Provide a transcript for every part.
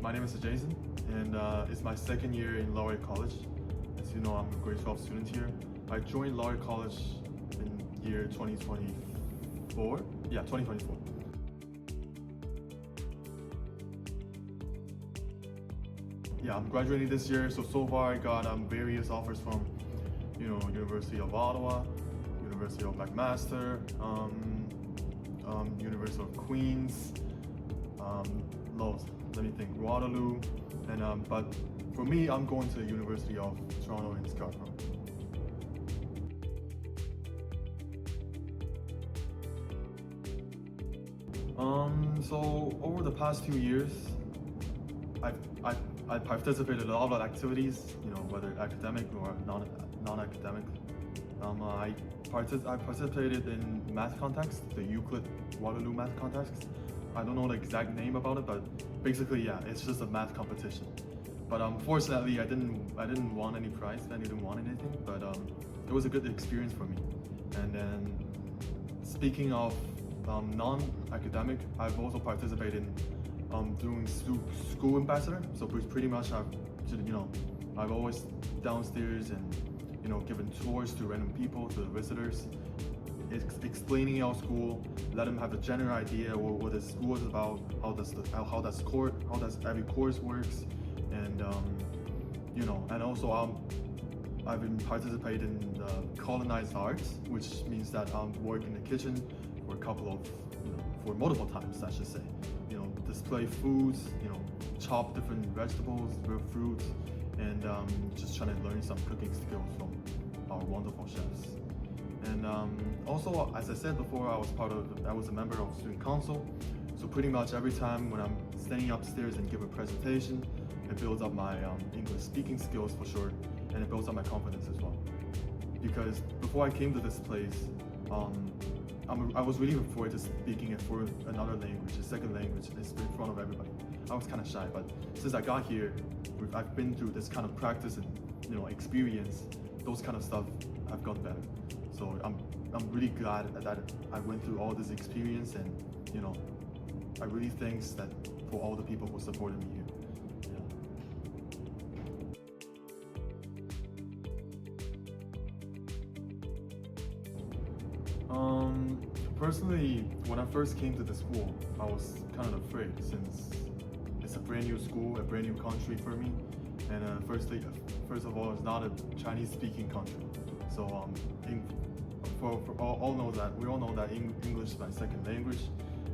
My name is Jason, and it's my second year in Laureate College. As you know, I'm a grade 12 student here. I joined Laureate College in year 2024. Yeah, 2024. Yeah, I'm graduating this year, so far I got various offers from, University of Ottawa, University of McMaster, University of Queens, let me think, Waterloo, and but for me, I'm going to the University of Toronto in Scarborough. So over the past 2 years, I participated in a lot of activities, whether academic or non-academic. I participated in math contests, the Euclid Waterloo math contests. I don't know the exact name about it, but basically, yeah, it's just a math competition. But fortunately, I didn't want any prize. I didn't want anything, but it was a good experience for me. And then, speaking of non-academic, I've also participated in doing school ambassador. So pretty much, I've always downstairs and given tours to random people, to the visitors, explaining our school, let them have a general idea what the school is about, how does every course works, and and also I've been participating in culinary arts, which means that I'm working in the kitchen for a couple of for multiple times, I should say. Display foods, chop different vegetables, real fruits, and just trying to learn some cooking skills from our wonderful chefs. And also, as I said before, I was a member of student council. So pretty much every time when I'm standing upstairs and give a presentation, it builds up my English speaking skills for sure, and it builds up my confidence as well. Because before I came to this place, I was really looking forward to speaking it for another language, a second language, in front of everybody. I was kind of shy, but since I got here, I've been through this kind of practice and experience. Those kind of stuff have gotten better. So I'm really glad that I went through all this experience, and I really thanks that for all the people who supported me here. Personally, when I first came to the school, I was kind of afraid since it's a brand new school, a brand new country for me, and first of all, it's not a Chinese-speaking country. So we all know that English is my second language,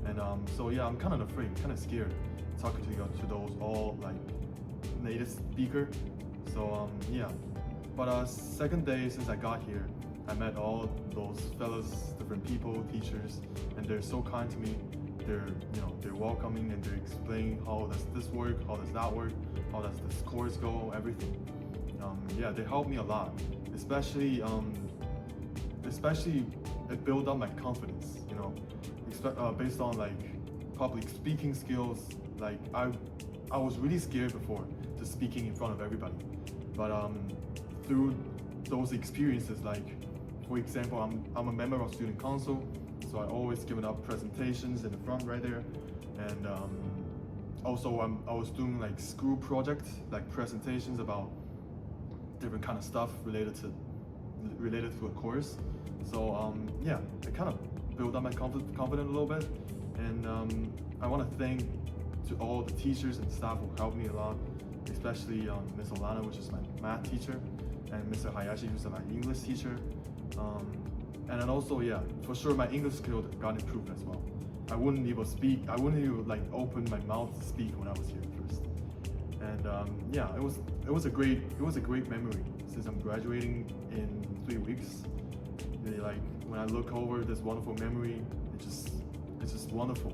and so yeah, I'm kind of afraid, kind of scared talking to those all like native speaker. So yeah, but second day since I got here, I met all those fellows, different people, teachers, and they're so kind to me. They're welcoming, and they're explaining how does this work, how does that work, how does this course go, everything. Yeah, they helped me a lot, especially it built up my confidence. Based on like public speaking skills. Like I was really scared before to speaking in front of everybody, but through those experiences, like for example, I'm a member of student council, so I always given up presentations in the front right there, and also I was doing like school projects, like presentations about different kind of stuff related to a course. So yeah, it kind of built up my confidence a little bit, and I want to thank to all the teachers and staff who helped me a lot, especially Miss Olana, which is my math teacher, and Mr. Hayashi, who's my English teacher. And then also, yeah, for sure my English skills got improved as well. I wouldn't even speak, I wouldn't even like open my mouth to speak when I was here first. And yeah, it was a great memory since I'm graduating in 3 weeks. Really, like when I look over this wonderful memory, it's just wonderful.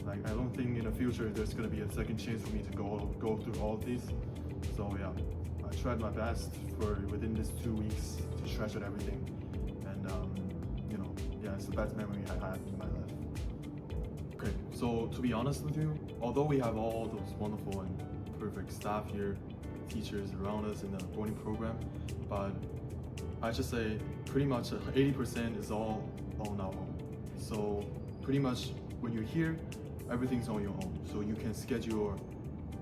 Like I don't think in the future there's gonna be a second chance for me to go through all of these. So yeah, I tried my best for within these 2 weeks to treasure everything. And yeah, it's the best memory I had in my life. Okay, so to be honest with you, although we have all those wonderful and perfect staff here, teachers around us in the boarding program, but I should say pretty much 80% is all on our own. So pretty much when you're here, everything's on your own. So you can schedule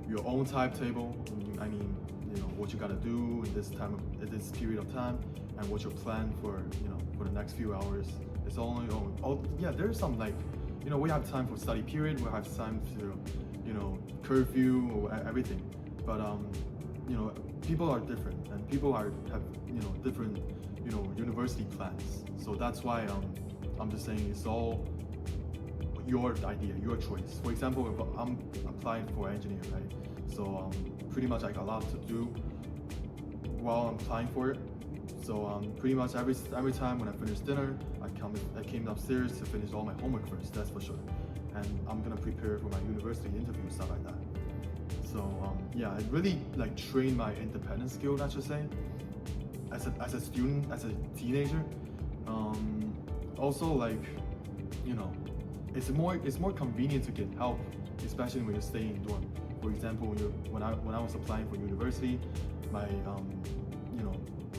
your own timetable. I mean, you know, what you gotta do in this period of time, and what your plan for, you know, for the next few hours. It's only yeah, there's some like, you know, we have time for study period, we have time to, you know, curfew or everything, but you know, people are different, and people have, you know, different, you know, university plans. So that's why I'm just saying it's all your idea, your choice. For example, if I'm applying for engineer, right? So pretty much I got a lot to do while I'm applying for it. So pretty much every time when I finish dinner, I came upstairs to finish all my homework first. That's for sure. And I'm gonna prepare for my university interview, stuff like that. So yeah, it really like trained my independent skill, I should say, as a student, as a teenager. Also, like, you know, it's more convenient to get help, especially when you're staying in dorm. For example, when I was applying for university, my you know,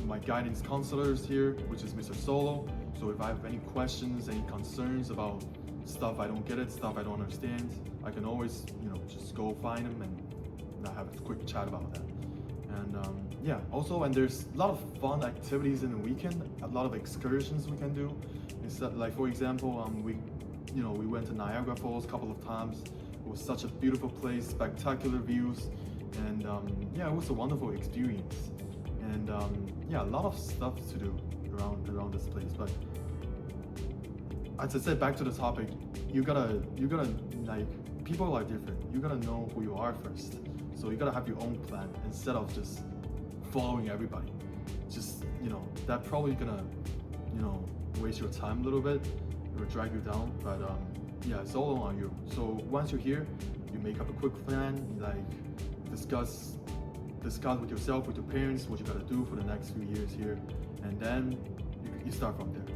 my guidance counselors here, which is Mr. Solo. So if I have any questions, any concerns about stuff I don't get it, stuff I don't understand, I can always, you know, just go find him and have a quick chat about that. And yeah, also, and there's a lot of fun activities in the weekend, a lot of excursions we can do. Instead, like for example, we went to Niagara Falls a couple of times. It was such a beautiful place, spectacular views, and yeah, it was a wonderful experience. And yeah, a lot of stuff to do around this place. But as I said, back to the topic, you gotta like, people are different. You gotta know who you are first. So you gotta have your own plan instead of just following everybody. Just, you know, that probably gonna, you know, waste your time a little bit or drag you down. But yeah, it's all on you. So once you're here, you make up a quick plan, like discuss with yourself, with your parents, what you gotta do for the next few years here, and then you start from there.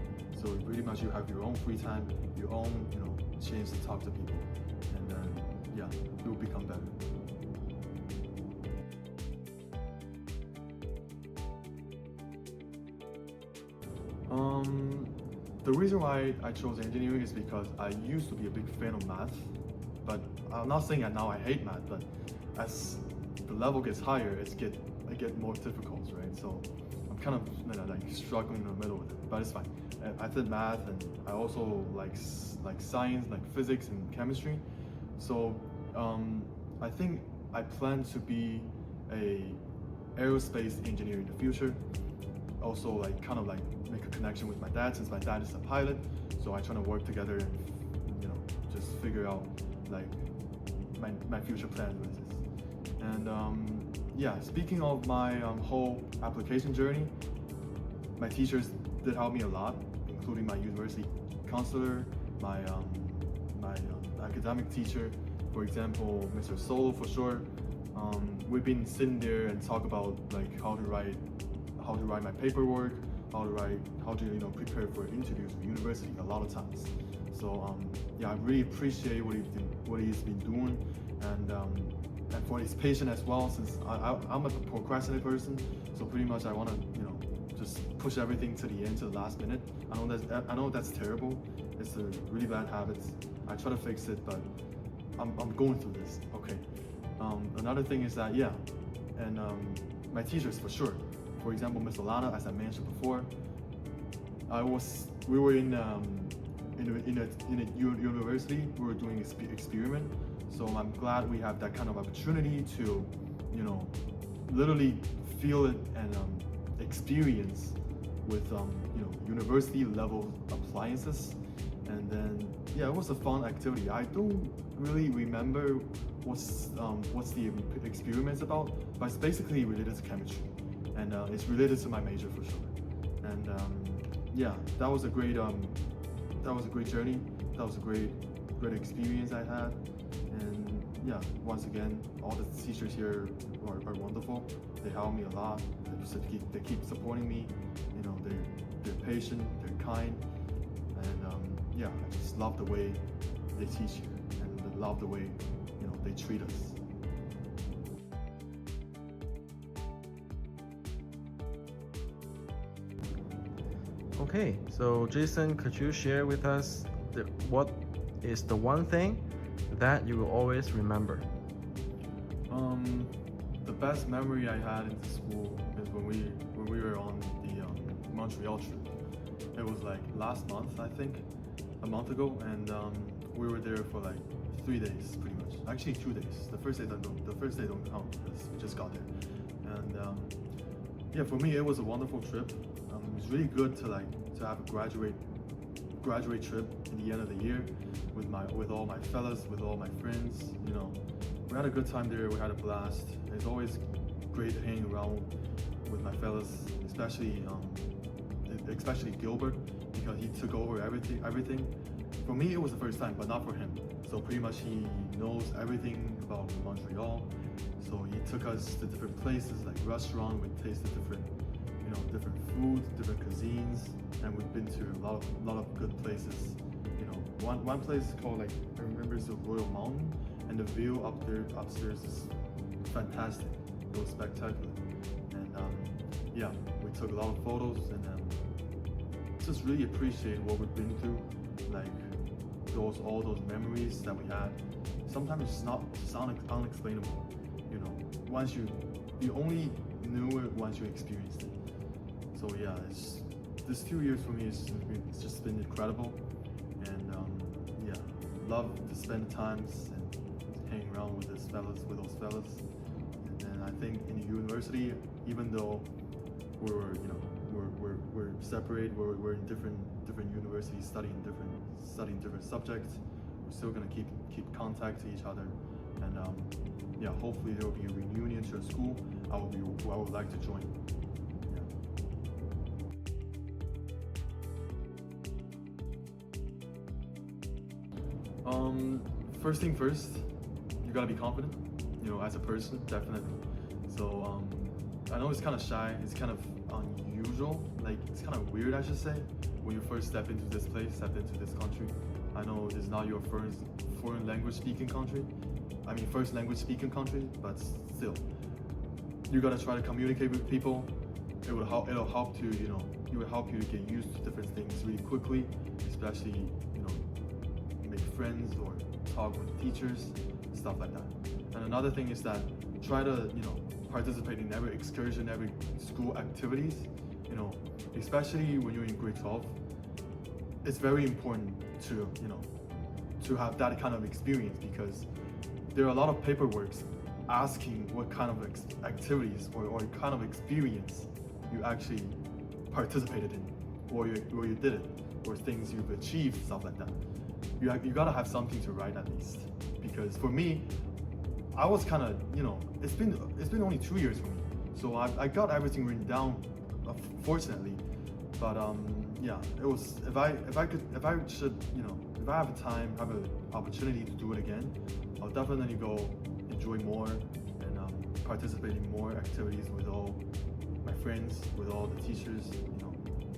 So pretty much you have your own free time, your own, you know, chance to talk to people, and then yeah, it will become better. The reason why I chose engineering is because I used to be a big fan of math, but I'm not saying that now I hate math, but as the level gets higher, it get more difficult, right? So I'm kind of, you know, like struggling in the middle with it, but it's fine. I did math, and I also like science, like physics and chemistry. So I think I plan to be a aerospace engineer in the future. Also, like, kind of like make a connection with my dad, since my dad is a pilot. So I try to work together and, you know, just figure out like my future plans with this. And yeah, speaking of my whole application journey, my teachers did help me a lot, including my university counselor, my academic teacher, for example, Mr. Solo for sure. We've been sitting there and talk about like how to write my paperwork, how to you know, prepare for interviews with university a lot of times. So yeah, I really appreciate what he's been doing, and for his patience as well, since I'm a procrastinating person. So pretty much I want to, you know, just push everything to the end, to the last minute. I know that's terrible. It's a really bad habit. I try to fix it, but I'm going through this. Okay. Another thing is that, yeah, and my teachers for sure. For example, Miss Alana, as I mentioned before, we were in a university. We were doing an experiment. So I'm glad we have that kind of opportunity to, you know, literally feel it and experience with you know, university level appliances. And then yeah, it was a fun activity. I don't really remember what's the experiments about, but it's basically related to chemistry, and it's related to my major for sure. And yeah, that was a great journey. That was a great experience I had. And yeah, once again, all the teachers here are wonderful. They help me a lot. They keep supporting me. You know, they're patient, they're kind, and yeah, I just love the way they teach you, and I love the way, you know, they treat us. Okay, so Jason, could you share with us what is the one thing that you will always remember? The best memory I had in school is when we were on the Montreal trip. It was like last month, I think, a month ago, and we were there for like 3 days, pretty much. Actually, 2 days. The first day don't count because we just got there. And yeah, for me, it was a wonderful trip. It was really good to have a graduate trip in the end of the year with all my fellas, with all my friends. You know, we had a good time there. We had a blast. It's always great hanging around with my fellas, especially Gilbert, because he took over everything. For me, it was the first time, but not for him. So pretty much he knows everything about Montreal. So he took us to different places, like restaurant. We tasted different food, different cuisines, and we've been to a lot of good places. You know, one place called, like, I remember, it's the Royal Mountain, and the view upstairs is fantastic. It was spectacular, and yeah, we took a lot of photos, and just really appreciate what we've been through, like all those memories that we had. Sometimes it's unexplainable. You know, you only knew it once you experienced it. So yeah, this 2 years for me it's just been incredible, and yeah, love to spend times and hang around with those fellas. And I think in the university, even though we're separated, we're in different universities, studying different subjects, we're still gonna keep contact to each other. And yeah, hopefully there will be a reunion to a school I would like to join. First thing first, you gotta be confident, you know, as a person, definitely. So I know it's kind of shy, it's kind of unusual, like it's kind of weird, I should say, when you first step into this country. I know this is not your first foreign language speaking country, first language speaking country, but still, you gotta try to communicate with people. It'll help you, it will help you to get used to different things really quickly, especially, make friends or talk with teachers, stuff like that. And another thing is that try to, participate in every excursion, every school activities, especially when you're in grade 12. It's very important to have that kind of experience, because there are a lot of paperwork asking what kind of activities or kind of experience you actually participated in, or you did it, or things you've achieved, stuff like that. You gotta have something to write at least, because for me, I was kind of, it's been only 2 years for me, so I got everything written down, fortunately. But yeah, it was, if I have the time, have an opportunity to do it again, I'll definitely go enjoy more and participate in more activities with all my friends, with all the teachers.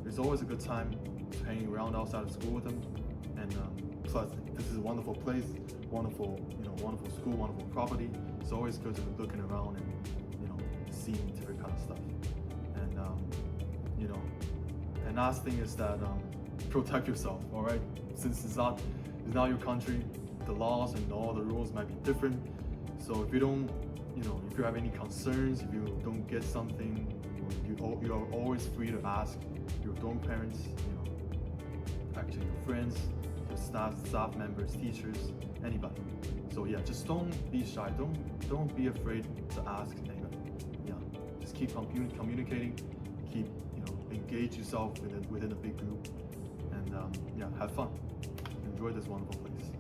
It's always a good time hanging around outside of school with them, and plus this is a wonderful place, wonderful school, wonderful property. It's always good to be looking around and seeing different kind of stuff. And and last thing is that protect yourself. All right, since it's not your country, the laws and all the rules might be different. So if you don't, if you have any concerns, if you don't get something, you are always free to ask your dorm parents, actually your friends, your staff members, teachers, anybody. So yeah, just don't be shy. Don't be afraid to ask anybody. Yeah, just keep communicating. Keep engage yourself within a big group, and yeah, have fun. Enjoy this wonderful place.